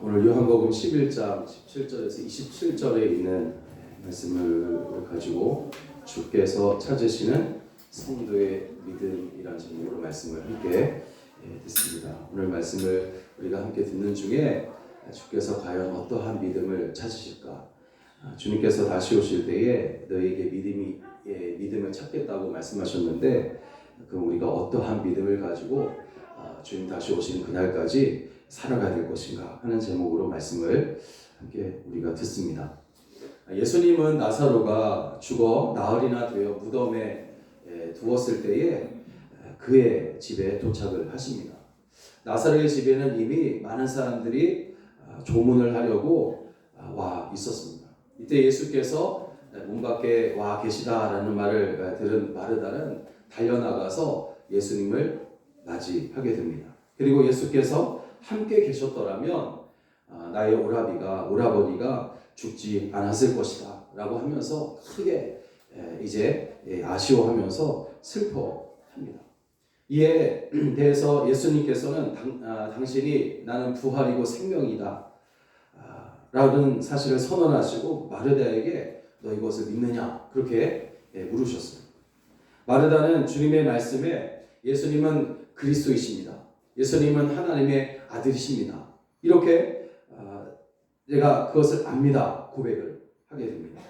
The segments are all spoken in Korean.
오늘 요한복음 11장 17절에서 27절에 있는 말씀을 가지고 주께서 찾으시는 성도의 믿음이라는 제목으로 말씀을 함께 듣습니다. 오늘 말씀을 우리가 함께 듣는 중에 주께서 과연 어떠한 믿음을 찾으실까? 주님께서 다시 오실 때에 너희에게 믿음을 찾겠다고 말씀하셨는데, 그럼 우리가 어떠한 믿음을 가지고 주님 다시 오시는 그날까지 살아가야 될 것인가 하는 제목으로 말씀을 함께 우리가 듣습니다. 예수님은 나사로가 죽어 나흘이나 되어 무덤에 두었을 때에 그의 집에 도착을 하십니다. 나사로의 집에는 이미 많은 사람들이 조문을 하려고 와 있었습니다. 이때 예수께서 문 밖에 와 계시다라는 말을 들은 마르다는 달려나가서 예수님을 맞이하게 됩니다. 그리고 예수께서 함께 계셨더라면 나의 오라버니가 죽지 않았을 것이다 라고 하면서 크게 이제 아쉬워하면서 슬퍼합니다. 이에 대해서 예수님께서는 당신이 나는 부활이고 생명이다 라는 사실을 선언하시고 마르다에게 너 이것을 믿느냐 그렇게 물으셨어요. 마르다는 주님의 말씀에 예수님은 그리스도이십니다. 예수님은 하나님의 아들이십니다. 이렇게 내가 그것을 압니다 고백을 하게 됩니다.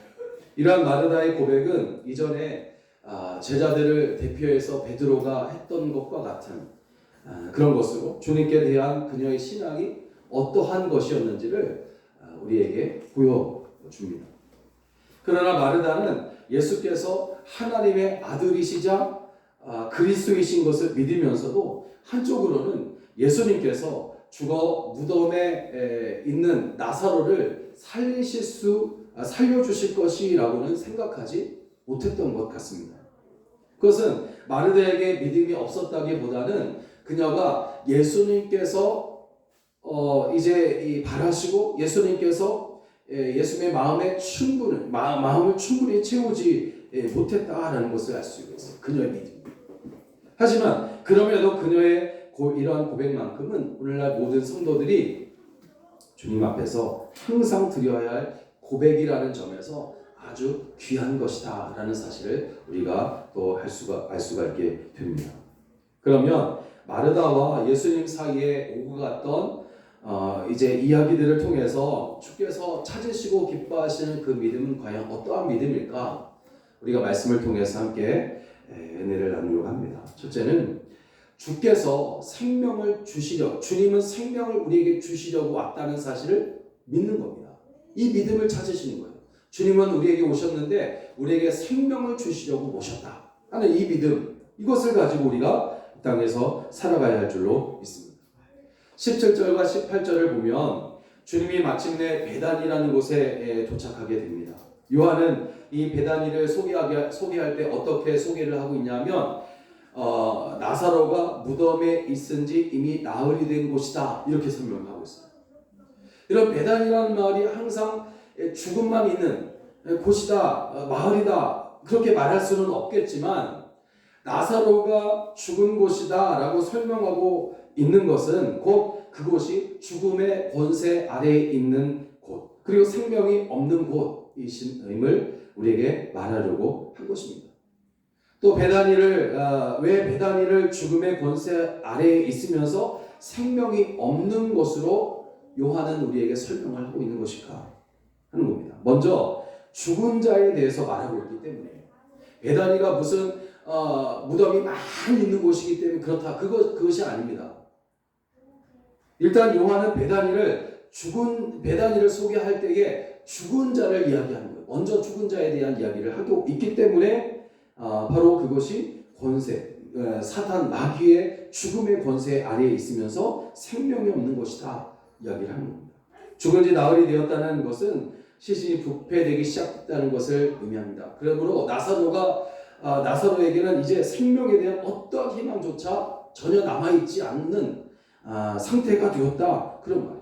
이러한 마르다의 고백은 이전에 제자들을 대표해서 베드로가 했던 것과 같은 그런 것으로 주님께 대한 그녀의 신앙이 어떠한 것이었는지를 우리에게 보여줍니다. 그러나 마르다는 예수께서 하나님의 아들이시자 그리스도이신 것을 믿으면서도 한쪽으로는 예수님께서 죽어 무덤에 있는 나사로를 살려주실 것이라고는 생각하지 못했던 것 같습니다. 그것은 마르다에게 믿음이 없었다기보다는 그녀가 예수님께서 이제 바라시고 예수님께서 예수님의 마음을 충분히 채우지 못했다라는 것을 알 수 있어요. 그녀의 믿음. 하지만 그럼에도 그녀의 이러한 고백만큼은 오늘날 모든 성도들이 주님 앞에서 항상 드려야 할 고백이라는 점에서 아주 귀한 것이다 라는 사실을 우리가 또 알 수가 있게 됩니다. 그러면 마르다와 예수님 사이에 오고 갔던 이제 이야기들을 통해서 주께서 찾으시고 기뻐하시는 그 믿음은 과연 어떠한 믿음일까? 우리가 말씀을 통해서 함께 은혜를 나누려고 합니다. 첫째는 주께서 생명을 주님은 생명을 우리에게 주시려고 왔다는 사실을 믿는 겁니다. 이 믿음을 찾으시는 거예요. 주님은 우리에게 오셨는데 우리에게 생명을 주시려고 오셨다 하는 이 믿음, 이것을 가지고 우리가 이 땅에서 살아가야 할 줄로 믿습니다. 17절과 18절을 보면 주님이 마침내 베다니라는 곳에 도착하게 됩니다. 요한은 이 베다니를 소개할 때 어떻게 소개를 하고 있냐면 나사로가 무덤에 있은 지 이미 나흘이 된 곳이다 이렇게 설명을 하고 있어요. 이런 베다니라는 마을이 항상 죽음만 있는 곳이다, 마을이다 그렇게 말할 수는 없겠지만 나사로가 죽은 곳이다 라고 설명하고 있는 것은 곧 그곳이 죽음의 권세 아래에 있는 곳, 그리고 생명이 없는 곳임을 우리에게 말하려고 한 것입니다. 또 왜 베다니를 죽음의 권세 아래에 있으면서 생명이 없는 곳으로 요한은 우리에게 설명을 하고 있는 것일까 하는 겁니다. 먼저 죽은 자에 대해서 말하고 있기 때문에 베다니가 무슨 무덤이 많이 있는 곳이기 때문에 그렇다 그것이 아닙니다. 일단 요한은 베다니를 소개할 때에 죽은 자를 이야기하는 거예요. 먼저 죽은 자에 대한 이야기를 하고 있기 때문에 바로 그것이 사탄 마귀의 죽음의 권세 아래에 있으면서 생명이 없는 것이다 이야기를 하는 겁니다. 죽은 지 나흘이 되었다는 것은 시신이 부패되기 시작했다는 것을 의미합니다. 그러므로 나사로에게는 이제 생명에 대한 어떤 희망조차 전혀 남아있지 않는 상태가 되었다 그런 말이에요.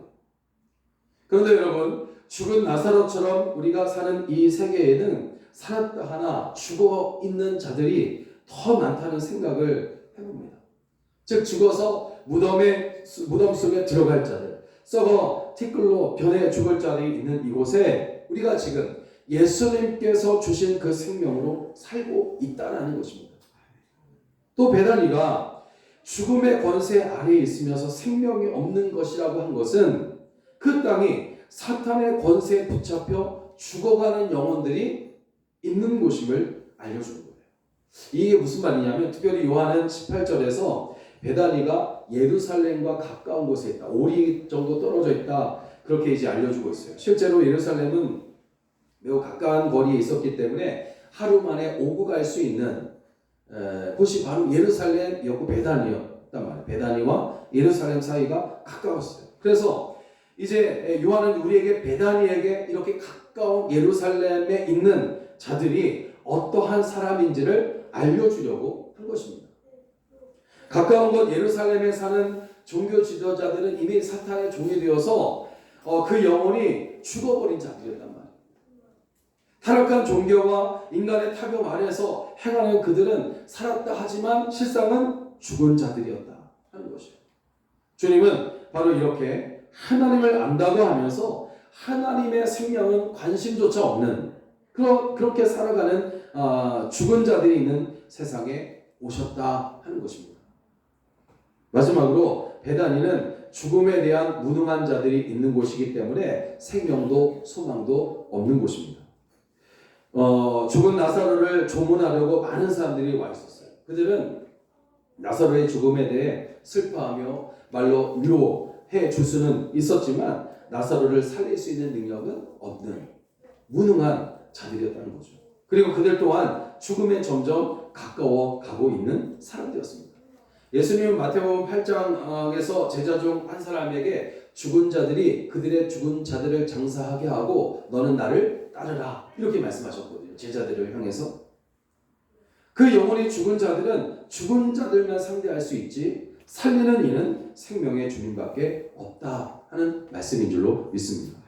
그런데 여러분, 죽은 나사로처럼 우리가 사는 이 세계에는 살았다 하나 죽어 있는 자들이 더 많다는 생각을 해봅니다. 즉 죽어서 무덤 속에 들어갈 자들, 썩어 더 티끌로 변해 죽을 자들이 있는 이곳에 우리가 지금 예수님께서 주신 그 생명으로 살고 있다는 것입니다. 또 베다니가 죽음의 권세 아래에 있으면서 생명이 없는 것이라고 한 것은 그 땅이 사탄의 권세에 붙잡혀 죽어가는 영혼들이 있는 곳임을 알려주는 거예요. 이게 무슨 말이냐면 특별히 요한은 18절에서 베다니가 예루살렘과 가까운 곳에 있다. 오리 정도 떨어져 있다. 그렇게 이제 알려주고 있어요. 실제로 예루살렘은 매우 가까운 거리에 있었기 때문에 하루 만에 오고 갈 수 있는 곳이 바로 예루살렘이었고 베다니였단 말이에요. 베다니와 예루살렘 사이가 가까웠어요. 그래서 이제 요한은 우리에게 베다니에게 이렇게 가까운 예루살렘에 있는 자들이 어떠한 사람인지를 알려주려고 한 것입니다. 가까운 곳 예루살렘에 사는 종교 지도자들은 이미 사탄의 종이 되어서 그 영혼이 죽어버린 자들이었단 말이에요. 타락한 종교와 인간의 타격 아래서 행하는 그들은 살았다 하지만 실상은 죽은 자들이었다 하는 것이에요. 주님은 바로 이렇게 하나님을 안다고 하면서 하나님의 생명은 관심조차 없는 그렇게 살아가는 죽은 자들이 있는 세상에 오셨다 하는 것입니다. 마지막으로 베다니는 죽음에 대한 무능한 자들이 있는 곳이기 때문에 생명도 소망도 없는 곳입니다. 죽은 나사로를 조문하려고 많은 사람들이 와 있었어요. 그들은 나사로의 죽음에 대해 슬퍼하며 말로 위로해 줄 수는 있었지만 나사로를 살릴 수 있는 능력은 없는 무능한 자들이었다는 거죠. 그리고 그들 또한 죽음에 점점 가까워 가고 있는 사람들이었습니다. 예수님은 마태복음 8장에서 제자 중 한 사람에게 죽은 자들이 그들의 죽은 자들을 장사하게 하고 너는 나를 따르라 이렇게 말씀하셨거든요. 제자들을 향해서. 그 영혼이 죽은 자들은 죽은 자들만 상대할 수 있지 살리는 이는 생명의 주님밖에 없다 하는 말씀인 줄로 믿습니다.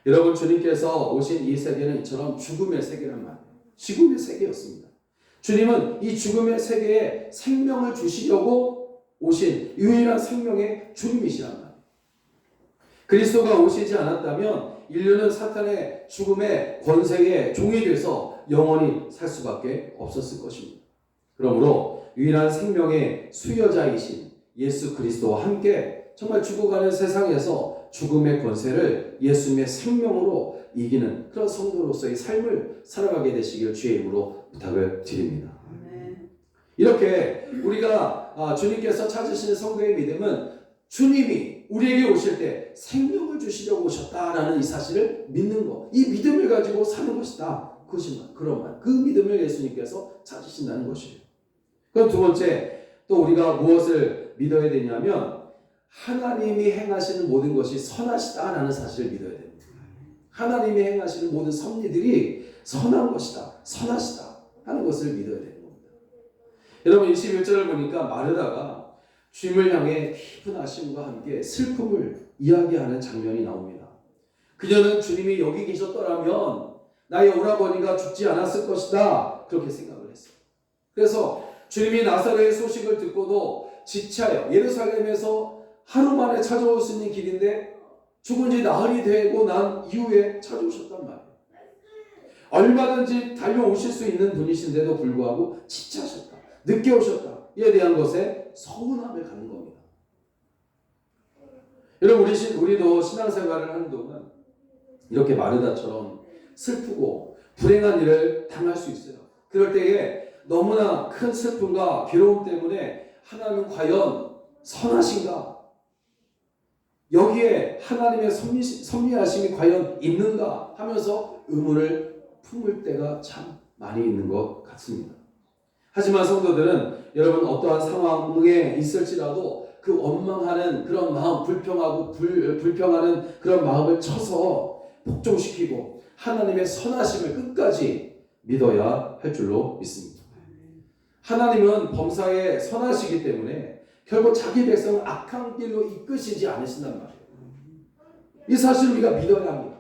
여러분 주님께서 오신 이 세계는 이처럼 죽음의 세계란 말이에요. 죽음의 세계였습니다. 주님은 이 죽음의 세계에 생명을 주시려고 오신 유일한 생명의 주님이시란 말이에요. 그리스도가 오시지 않았다면 인류는 사탄의 죽음의 권세의 종이 돼서 영원히 살 수밖에 없었을 것입니다. 그러므로 유일한 생명의 수여자이신 예수 그리스도와 함께 정말 죽어가는 세상에서 죽음의 권세를 예수님의 생명으로 이기는 그런 성도로서의 삶을 살아가게 되시길 주의 이름으로 부탁을 드립니다. 이렇게 우리가 주님께서 찾으시는 성도의 믿음은 주님이 우리에게 오실 때 생명을 주시려고 오셨다라는 이 사실을 믿는 것, 이 믿음을 가지고 사는 것이다. 그런 말, 그 믿음을 예수님께서 찾으신다는 것이에요. 그럼 두 번째, 또 우리가 무엇을 믿어야 되냐면 하나님이 행하시는 모든 것이 선하시다라는 사실을 믿어야 됩니다. 하나님이 행하시는 모든 섭리들이 선한 것이다, 선하시다 하는 것을 믿어야 되는 겁니다. 여러분 21절을 보니까 마르다가 주님을 향해 깊은 아쉬움과 함께 슬픔을 이야기하는 장면이 나옵니다. 그녀는 주님이 여기 계셨더라면 나의 오라버니가 죽지 않았을 것이다 그렇게 생각을 했어요. 그래서 주님이 나사로의 소식을 듣고도 지체하여 예루살렘에서 하루 만에 찾아올 수 있는 길인데 죽은 지 나흘이 되고 난 이후에 찾아오셨단 말이에요. 얼마든지 달려오실 수 있는 분이신데도 불구하고 지체하셨다, 늦게 오셨다 이에 대한 것에 서운함을 갖는 겁니다. 여러분 우리도 신앙생활을 하는 동안 이렇게 마르다처럼 슬프고 불행한 일을 당할 수 있어요. 그럴 때에 너무나 큰 슬픔과 괴로움 때문에 하나님은 과연 선하신가? 여기에 하나님의 섭리하심이 과연 있는가? 하면서 의문을 품을 때가 참 많이 있는 것 같습니다. 하지만 성도들은 여러분 어떠한 상황에 있을지라도 그 원망하는 그런 마음, 불평하는 그런 마음을 쳐서 복종시키고 하나님의 선하심을 끝까지 믿어야 할 줄로 믿습니다. 하나님은 범사에 선하시기 때문에 결국 자기 백성을 악한 길로 이끄시지 않으신단 말이에요. 이 사실을 우리가 믿어야 합니다.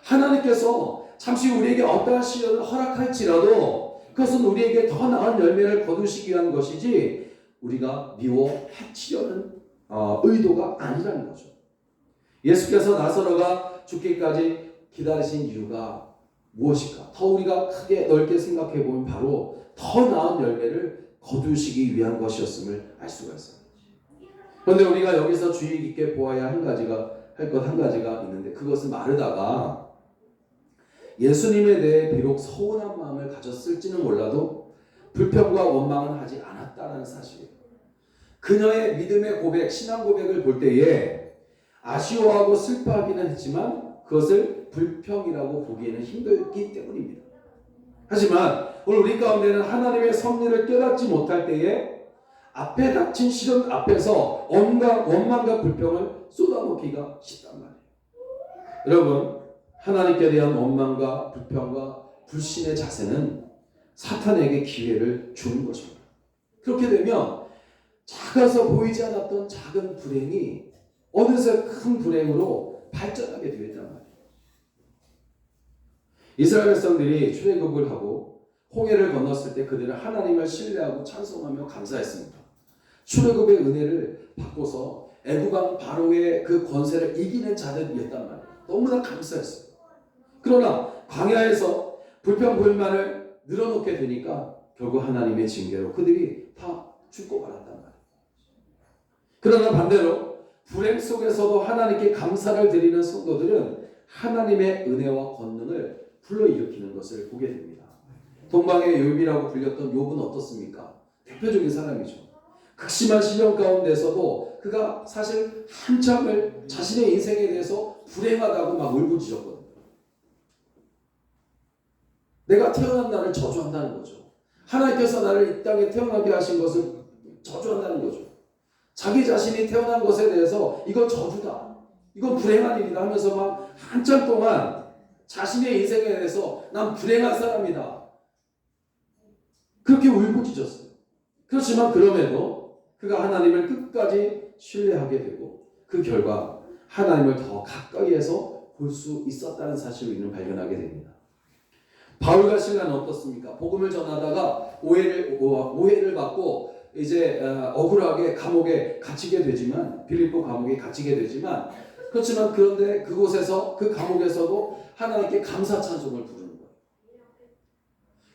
하나님께서 잠시 우리에게 어떠한 시련을 허락할지라도 그것은 우리에게 더 나은 열매를 거두시기 위한 것이지 우리가 미워 해치려는 의도가 아니라는 거죠. 예수께서 나사로가 죽기까지 기다리신 이유가 무엇일까? 더 우리가 크게 넓게 생각해 보면 바로 더 나은 열매를 거두시기 위한 것이었음을 알 수가 있어요. 그런데 우리가 여기서 주의 깊게 보아야 할 것 한 가지가 있는데, 그것은 마르다가 예수님에 대해 비록 서운한 마음을 가졌을지는 몰라도 불평과 원망은 하지 않았다는 사실이에요. 그녀의 믿음의 고백, 신앙 고백을 볼 때에 아쉬워하고 슬퍼하기는 했지만 그것을 불평이라고 보기에는 힘들기 때문입니다. 하지만 오늘 우리 가운데는 하나님의 섭리를 깨닫지 못할 때에 앞에 닥친 시련 앞에서 원망과 불평을 쏟아놓기가 쉽단 말이에요. 여러분, 하나님께 대한 원망과 불평과 불신의 자세는 사탄에게 기회를 주는 것입니다. 그렇게 되면 작아서 보이지 않았던 작은 불행이 어느새 큰 불행으로 발전하게 되었단 말이에요. 이스라엘 백성들이 출애굽을 하고 홍해를 건넜을 때 그들은 하나님을 신뢰하고 찬송하며 감사했습니다. 출애굽의 은혜를 받고서 애굽 왕 바로의 그 권세를 이기는 자들이었단 말이에요. 너무나 감사했어요. 그러나 광야에서 불평 불만을 늘어놓게 되니까 결국 하나님의 징계로 그들이 다 죽고 말았단 말이에요. 그러나 반대로 불행 속에서도 하나님께 감사를 드리는 성도들은 하나님의 은혜와 권능을 불러일으키는 것을 보게 됩니다. 동방의 욥이라고 불렸던 욥은 어떻습니까? 대표적인 사람이죠. 극심한 시련 가운데서도 그가 사실 한참을 자신의 인생에 대해서 불행하다고 막 울부짖었거든요. 내가 태어난 날을 저주한다는 거죠. 하나님께서 나를 이 땅에 태어나게 하신 것을 저주한다는 거죠. 자기 자신이 태어난 것에 대해서 이건 저주다, 이건 불행한 일이다 하면서 막 한참 동안 자신의 인생에 대해서 난 불행한 사람이다, 그렇게 울부짖었어요. 그렇지만 그럼에도 그가 하나님을 끝까지 신뢰하게 되고 그 결과 하나님을 더 가까이에서 볼 수 있었다는 사실을 우리는 발견하게 됩니다. 바울과 실라는 어떻습니까? 복음을 전하다가 오해를 받고 이제 억울하게 감옥에 갇히게 되지만, 빌립보 감옥에 갇히게 되지만, 그렇지만 그런데 그곳에서, 그 감옥에서도 하나님께 감사 찬송을 부르는 거예요.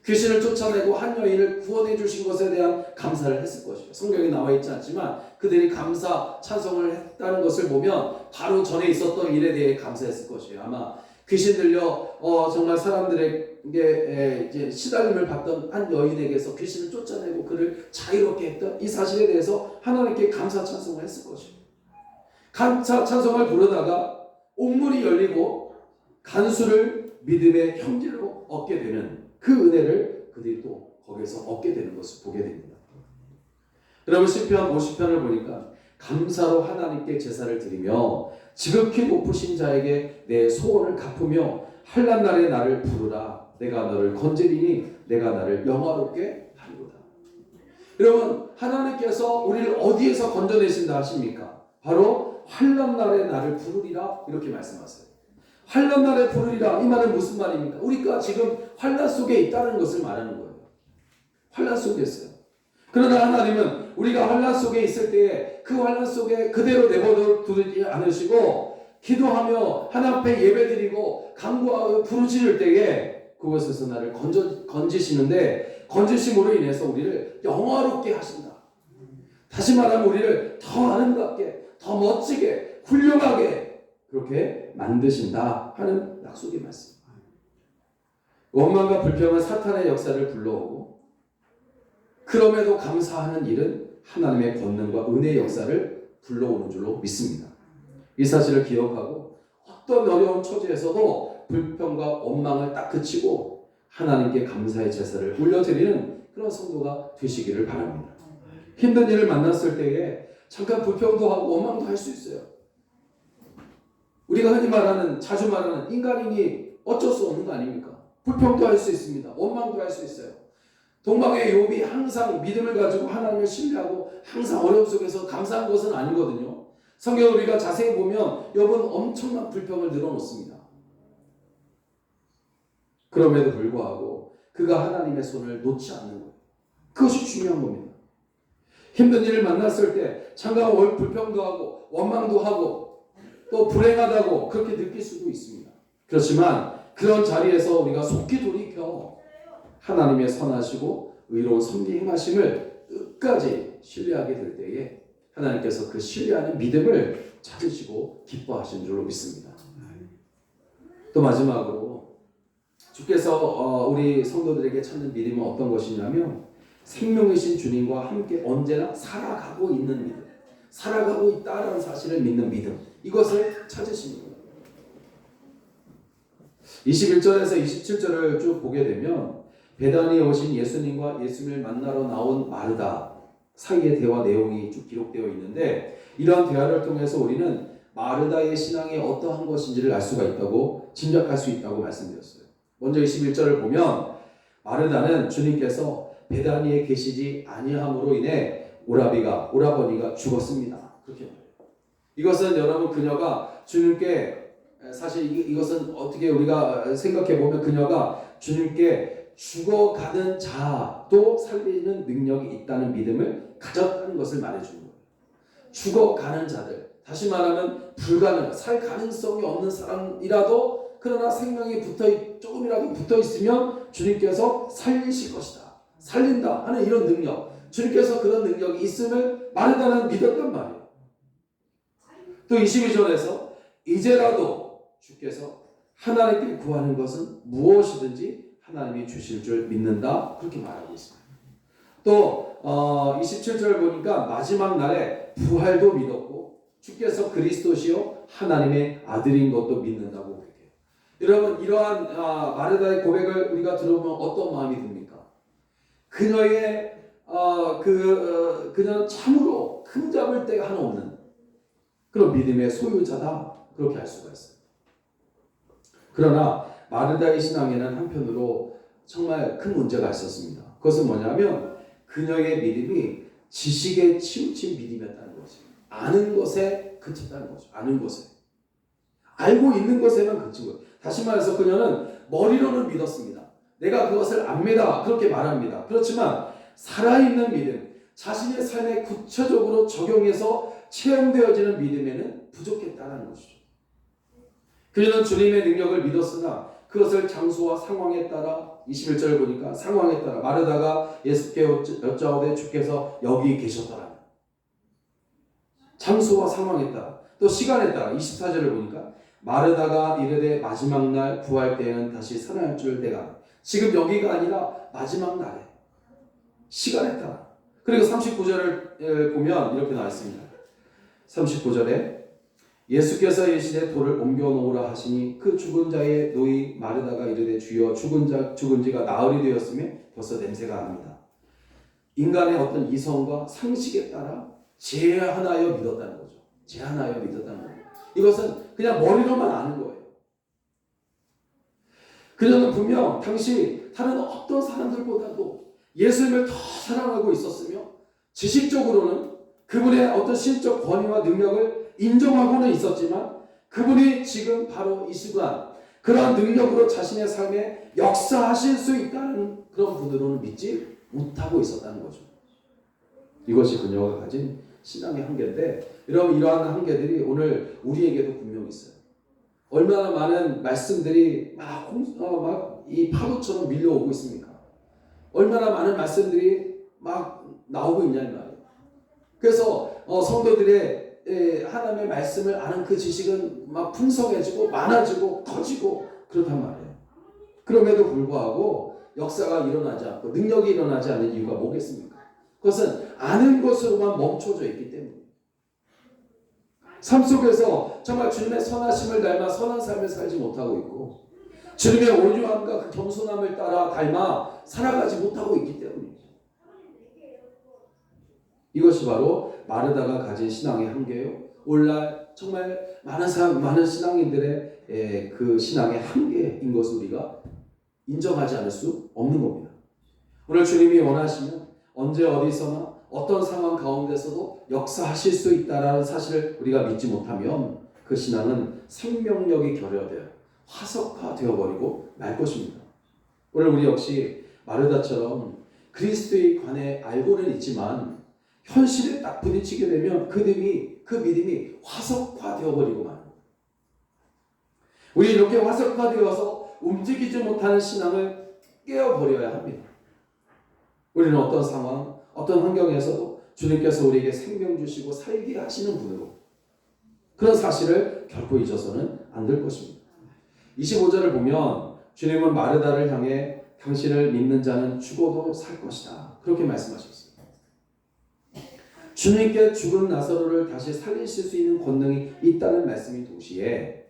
귀신을 쫓아내고 한 여인을 구원해 주신 것에 대한 감사를 했을 것이에요. 성경에 나와 있지 않지만 그들이 감사 찬송을 했다는 것을 보면 바로 전에 있었던 일에 대해 감사했을 것이에요. 아마 귀신 들려 정말 사람들에게 이제 시달림을 받던 한 여인에게서 귀신을 쫓아내고 그를 자유롭게 했던 이 사실에 대해서 하나님께 감사 찬송을 했을 것이에요. 감사 찬송을 부르다가 옥문이 열리고 간수를 믿음의 형제로 얻게 되는 그 은혜를 그들이 또 거기에서 얻게 되는 것을 보게 됩니다. 여러분, 시편 50편을 보니까 감사로 하나님께 제사를 드리며 지극히 높으신 자에게 내 소원을 갚으며 환난 날에 나를 부르라. 내가 너를 건지리니 내가 나를 영화롭게 하리로다. 여러분, 하나님께서 우리를 어디에서 건져내신다 하십니까? 바로 환난 날에 나를 부르리라, 이렇게 말씀하세요. 환난 날에 부르리라, 이 말은 무슨 말입니까? 우리가 지금 환난 속에 있다는 것을 말하는 거예요. 환난 속에 있어요. 그러나 하나님은 우리가 환난 속에 있을 때에 그 환난 속에 그대로 내버려 두지 않으시고 기도하며 하나님 앞에 예배드리고 간구하고 부르짖을 때에 그곳에서 나를 건지시는데, 건지심으로 인해서 우리를 영화롭게 하신다. 다시 말하면 우리를 더 아름답게, 더 멋지게, 훌륭하게 그렇게 만드신다 하는 약속의 말씀. 원망과 불평은 사탄의 역사를 불러오고, 그럼에도 감사하는 일은 하나님의 권능과 은혜의 역사를 불러오는 줄로 믿습니다. 이 사실을 기억하고 어떤 어려운 처지에서도 불평과 원망을 딱 그치고 하나님께 감사의 제사를 올려드리는 그런 성도가 되시기를 바랍니다. 힘든 일을 만났을 때에 잠깐 불평도 하고 원망도 할 수 있어요. 우리가 흔히 말하는, 자주 말하는 인간이니 어쩔 수 없는 거 아닙니까? 불평도 할 수 있습니다. 원망도 할 수 있어요. 동방의 욥이 항상 믿음을 가지고 하나님을 신뢰하고 항상 어려움 속에서 감사한 것은 아니거든요. 성경을 우리가 자세히 보면 욥은 엄청난 불평을 늘어놓습니다. 그럼에도 불구하고 그가 하나님의 손을 놓지 않는 거예요. 그것이 중요한 겁니다. 힘든 일을 만났을 때 잠깐 불평도 하고 원망도 하고 또 불행하다고 그렇게 느낄 수도 있습니다. 그렇지만 그런 자리에서 우리가 속히 돌이켜 하나님의 선하시고 의로운 섭리 행하심을 끝까지 신뢰하게 될 때에 하나님께서 그 신뢰하는 믿음을 찾으시고 기뻐하시는 줄로 믿습니다. 또 마지막으로 주께서 우리 성도들에게 찾는 믿음은 어떤 것이냐면 생명이신 주님과 함께 언제나 살아가고 있는 믿음, 살아가고 있다는 사실을 믿는 믿음, 이것을 찾으시는 거예요. 21절에서 27절을 쭉 보게 되면 베다니에 오신 예수님과 예수님을 만나러 나온 마르다 사이의 대화 내용이 쭉 기록되어 있는데, 이러한 대화를 통해서 우리는 마르다의 신앙이 어떠한 것인지를 알 수가 있다고, 짐작할 수 있다고 말씀드렸어요. 먼저 21절을 보면 마르다는 주님께서 베다니에 계시지 아니함으로 인해 오라버니가 죽었습니다. 그렇게 말해요. 이것은 여러분, 그녀가 주님께, 사실 이것은 어떻게 우리가 생각해 보면 그녀가 주님께 죽어가는 자도 살리는 능력이 있다는 믿음을 가졌다는 것을 말해주는 거예요. 죽어가는 자들, 다시 말하면 살 가능성이 없는 사람이라도 그러나 생명이 조금이라도 붙어 있으면 주님께서 살리실 것이다, 살린다 하는 이런 능력, 주님께서 그런 능력이 있음을 마르다는 믿었단 말이에요. 또 22절에서 이제라도 주께서 하나님께 구하는 것은 무엇이든지 하나님이 주실 줄 믿는다, 그렇게 말하고 있습니다. 또 27절 보니까 마지막 날에 부활도 믿었고 주께서 그리스도시요 하나님의 아들인 것도 믿는다고 그래요. 여러분, 이러한 마르다의 고백을 우리가 들어보면 어떤 마음이 듭니까? 그녀의 그녀는 참으로 흠잡을 데가 하나 없는 그런 믿음의 소유자다, 그렇게 알 수가 있어요. 그러나 마르다의 신앙에는 한편으로 정말 큰 문제가 있었습니다. 그것은 뭐냐면 그녀의 믿음이 지식에 치우친 믿음이었다는 거죠. 아는 것에 그쳤다는 거죠. 아는 것에, 알고 있는 것에만 그친 거예요. 다시 말해서 그녀는 머리로는 믿었습니다. 내가 그것을 압니다, 그렇게 말합니다. 그렇지만 살아있는 믿음, 자신의 삶에 구체적으로 적용해서 체험되어지는 믿음에는 부족했다는 것이죠. 그녀는 주님의 능력을 믿었으나 그것을 장소와 상황에 따라, 21절을 보니까 상황에 따라 마르다가 예수께 여짜오되 주께서 여기 계셨더라, 장소와 상황에 따라, 또 시간에 따라 24절을 보니까 마르다가 이르되 마지막 날 구할 때에는 다시 살아날 줄 내가, 지금 여기가 아니라 마지막 날에, 시간에 따라. 그리고 39절을 보면 이렇게 나와 있습니다. 39절에 예수께서 이르시되 돌을 옮겨 놓으라 하시니 그 죽은 자의 노이 마르다가 이르되 주여 죽은 지가 나흘이 되었으며 벌써 냄새가 납니다. 인간의 어떤 이성과 상식에 따라 제한하여 믿었다는 거죠. 제한하여 믿었다는 거예요. 이것은 그냥 머리로만 아는 거예요. 그녀는 분명 당시 다른 어떤 사람들보다도 예수님을 더 사랑하고 있었으며 지식적으로는 그분의 어떤 신적 권위와 능력을 인정하고는 있었지만 그분이 지금 바로 이 순간 그러한 능력으로 자신의 삶에 역사하실 수 있다는 그런 분으로는 믿지 못하고 있었다는 거죠. 이것이 그녀가 가진 신앙의 한계인데, 여러분, 이러한 한계들이 오늘 우리에게도 분명히 있어요. 얼마나 많은 말씀들이 막 이 파도처럼 밀려오고 있습니까? 얼마나 많은 말씀들이 막 나오고 있냐는 말이에요. 그래서 성도들의 하나님의 말씀을 아는 그 지식은 막 풍성해지고 많아지고 커지고 그렇단 말이에요. 그럼에도 불구하고 역사가 일어나지 않고 능력이 일어나지 않는 이유가 뭐겠습니까? 그것은 아는 것으로만 멈춰져 있기 때문에, 삶 속에서 정말 주님의 선하심을 닮아 선한 삶을 살지 못하고 있고 주님의 온유함과 그 겸손함을 따라 닮아 살아가지 못하고 있기 때문입니다. 이것이 바로 마르다가 가진 신앙의 한계요, 오늘날 정말 많은 신앙인들의 그 신앙의 한계인 것을 우리가 인정하지 않을 수 없는 겁니다. 오늘 주님이 원하시면 언제 어디서나 어떤 상황 가운데서도 역사하실 수 있다는 사실을 우리가 믿지 못하면 그 신앙은 생명력이 결여되어 화석화되어 버리고 말 것입니다. 오늘 우리 역시 마르다처럼 그리스도에 관해 알고는 있지만 현실에 딱 부딪히게 되면 그 믿음이 화석화되어 버리고 말. 우리 이렇게 화석화되어서 움직이지 못하는 신앙을 깨어버려야 합니다. 우리는 어떤 상황, 어떤 환경에서도 주님께서 우리에게 생명 주시고 살게 하시는 분으로 그런 사실을 결코 잊어서는 안 될 것입니다. 25절을 보면 주님은 마르다를 향해 당신을 믿는 자는 죽어도 살 것이다. 그렇게 말씀하셨어요. 주님께 죽은 나사로를 다시 살리실 수 있는 권능이 있다는 말씀인 동시에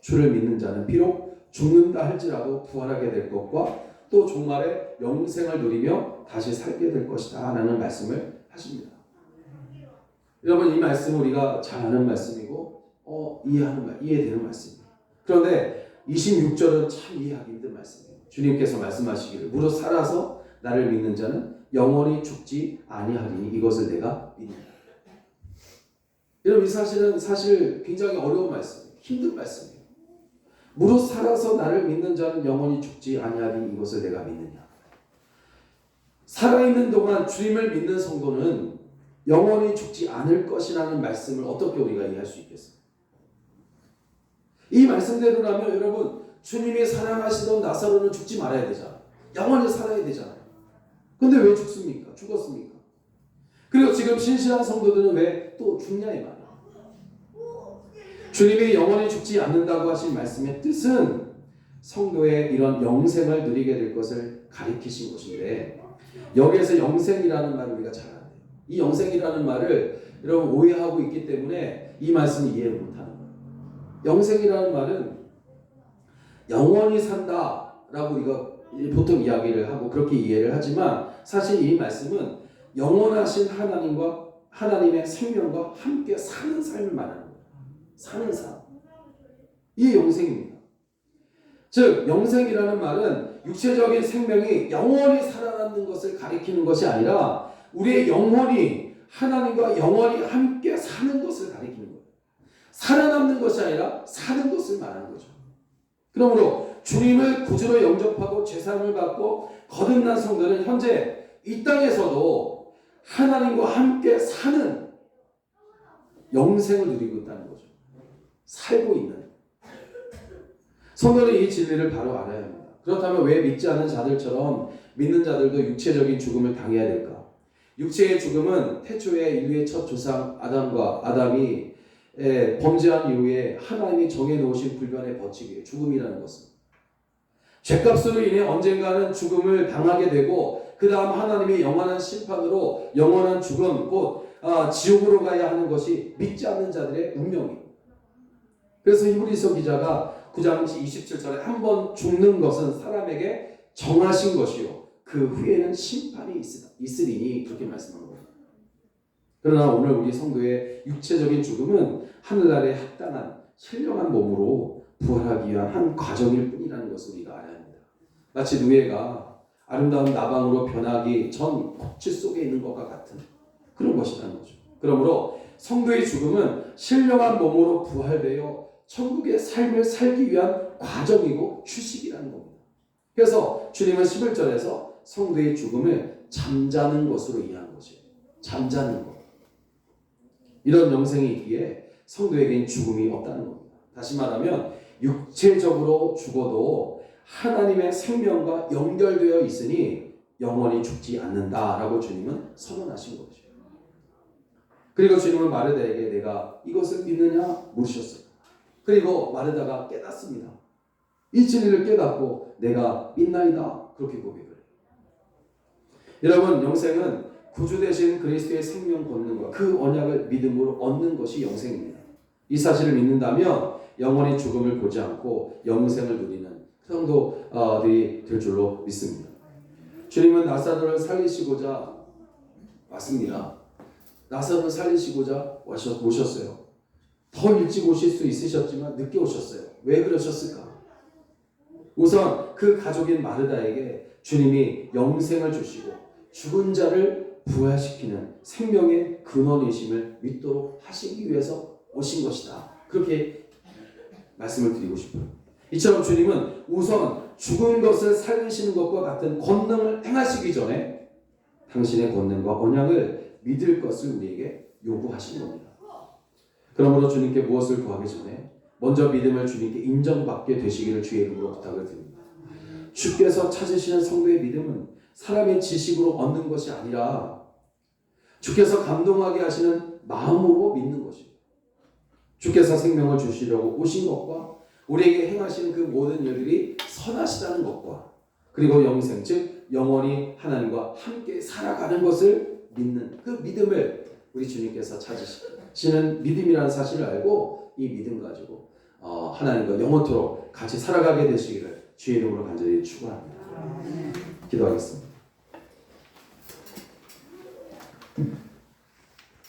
주를 믿는 자는 비록 죽는다 할지라도 부활하게 될 것과 또 종말의 영생을 누리며 다시 살게 될 것이다 라는 말씀을 하십니다. 여러분, 이 말씀은 우리가 잘 아는 말씀이고 이해되는 말씀입니다. 그런데 26절은 참 이해하기 힘든 말씀이에요. 주님께서 말씀하시기를 무릇 살아서 나를 믿는 자는 영원히 죽지 아니하리니 이것을 내가 믿는다. 여러분, 이 사실은 사실 굉장히 어려운 말씀이에요. 힘든 말씀이에요. 무릇 살아서 나를 믿는 자는 영원히 죽지 아니하리니 이것을 내가 믿느냐. 살아있는 동안 주님을 믿는 성도는 영원히 죽지 않을 것이라는 말씀을 어떻게 우리가 이해할 수 있겠어요? 이 말씀대로라면 여러분, 주님이 사랑하시던 나사로는 죽지 말아야 되잖아요. 영원히 살아야 되잖아요. 근데 왜 죽습니까? 죽었습니까? 그리고 지금 신실한 성도들은 왜 또 죽냐 이 말이에요. 주님이 영원히 죽지 않는다고 하신 말씀의 뜻은 성도의 이런 영생을 누리게 될 것을 가리키신 것인데, 여기에서 영생이라는 말을 우리가 잘 알아요. 이 영생이라는 말을 여러분 오해하고 있기 때문에 이 말씀을 이해를 못하는 거예요. 영생이라는 말은 영원히 산다라고 우리가 보통 이야기를 하고 그렇게 이해를 하지만, 사실 이 말씀은 영원하신 하나님과 하나님의 생명과 함께 사는 삶을 말하는 거예요. 사는 삶. 이게 영생입니다. 즉 영생이라는 말은 육체적인 생명이 영원히 살아남는 것을 가리키는 것이 아니라 우리의 영혼이 하나님과 영원히 함께 사는 것을 가리키는 거예요. 살아남는 것이 아니라 사는 것을 말하는 거죠. 그러므로 주님을 구주로 영접하고 죄사함을 받고 거듭난 성도는 현재 이 땅에서도 하나님과 함께 사는 영생을 누리고 있다는 거죠. 살고 있는. 성도는 이 진리를 바로 알아야 합니다. 그렇다면 왜 믿지 않은 자들처럼 믿는 자들도 육체적인 죽음을 당해야 될까? 육체의 죽음은 태초에 인류의 첫 조상 아담이 범죄한 이후에 하나님이 정해놓으신 불변의 법칙이에요. 죽음이라는 것은. 죄값으로 인해 언젠가는 죽음을 당하게 되고 그 다음 하나님의 영원한 심판으로 영원한 죽음, 곧 지옥으로 가야 하는 것이 믿지 않는 자들의 운명이에요. 그래서 히브리서 기자가 9장 27절에 한 번 죽는 것은 사람에게 정하신 것이요 그 후에는 심판이 있으리니 그렇게 말씀한 거예요. 그러나 오늘 우리 성도의 육체적인 죽음은 하늘나라에 합당한 신령한 몸으로 부활하기 위한 한 과정일 뿐이라는 것을 우리가 알아야 합니다. 마치 누에가 아름다운 나방으로 변하기 전 꽃질 속에 있는 것과 같은 그런 것이라는 거죠. 그러므로 성도의 죽음은 신령한 몸으로 부활되어 천국의 삶을 살기 위한 과정이고 휴식이라는 겁니다. 그래서 주님은 11절에서 성도의 죽음을 잠자는 것으로 이해하는 것이에요. 잠자는 것. 이런 영생이 있기에 성도에게는 죽음이 없다는 겁니다. 다시 말하면 육체적으로 죽어도 하나님의 생명과 연결되어 있으니 영원히 죽지 않는다라고 주님은 선언하신 거죠. 그리고 주님은 마르다에게 내가 이것을 믿느냐 물으셨어요. 그리고 마르다가 깨닫습니다. 이 진리를 깨닫고 내가 믿나이다 그렇게 고백을 해요. 여러분, 영생은 구주 되신 그리스도의 생명 권능과 그 언약을 믿음으로 얻는 것이 영생입니다. 이 사실을 믿는다면 영원히 죽음을 보지 않고 영생을 누리는 성도들이 될 줄로 믿습니다. 주님은 나사로를 살리시고자 왔습니다. 나사로를 살리시고자 오셨어요. 더 일찍 오실 수 있으셨지만 늦게 오셨어요. 왜 그러셨을까? 우선 그 가족인 마르다에게 주님이 영생을 주시고 죽은 자를 부활시키는 생명의 근원이심을 믿도록 하시기 위해서 오신 것이다. 그렇게 말씀을 드리고 싶어요. 이처럼 주님은 우선 죽은 것을 살리시는 것과 같은 권능을 행하시기 전에 당신의 권능과 언약을 믿을 것을 우리에게 요구하신 겁니다. 그러므로 주님께 무엇을 구하기 전에 먼저 믿음을 주님께 인정받게 되시기를 주의 이름으로 부탁을 드립니다. 주께서 찾으시는 성도의 믿음은 사람의 지식으로 얻는 것이 아니라 주께서 감동하게 하시는 마음으로 믿는 것입니다. 주께서 생명을 주시려고 오신 것과 우리에게 행하시는 그 모든 일들이 선하시다는 것과 그리고 영생 즉 영원히 하나님과 함께 살아가는 것을 믿는 그 믿음을 우리 주님께서 찾으시는 믿음이라는 사실을 알고 이 믿음 가지고 하나님과 영원토록 같이 살아가게 되시기를 주의 이름으로 간절히 축원합니다. 기도하겠습니다.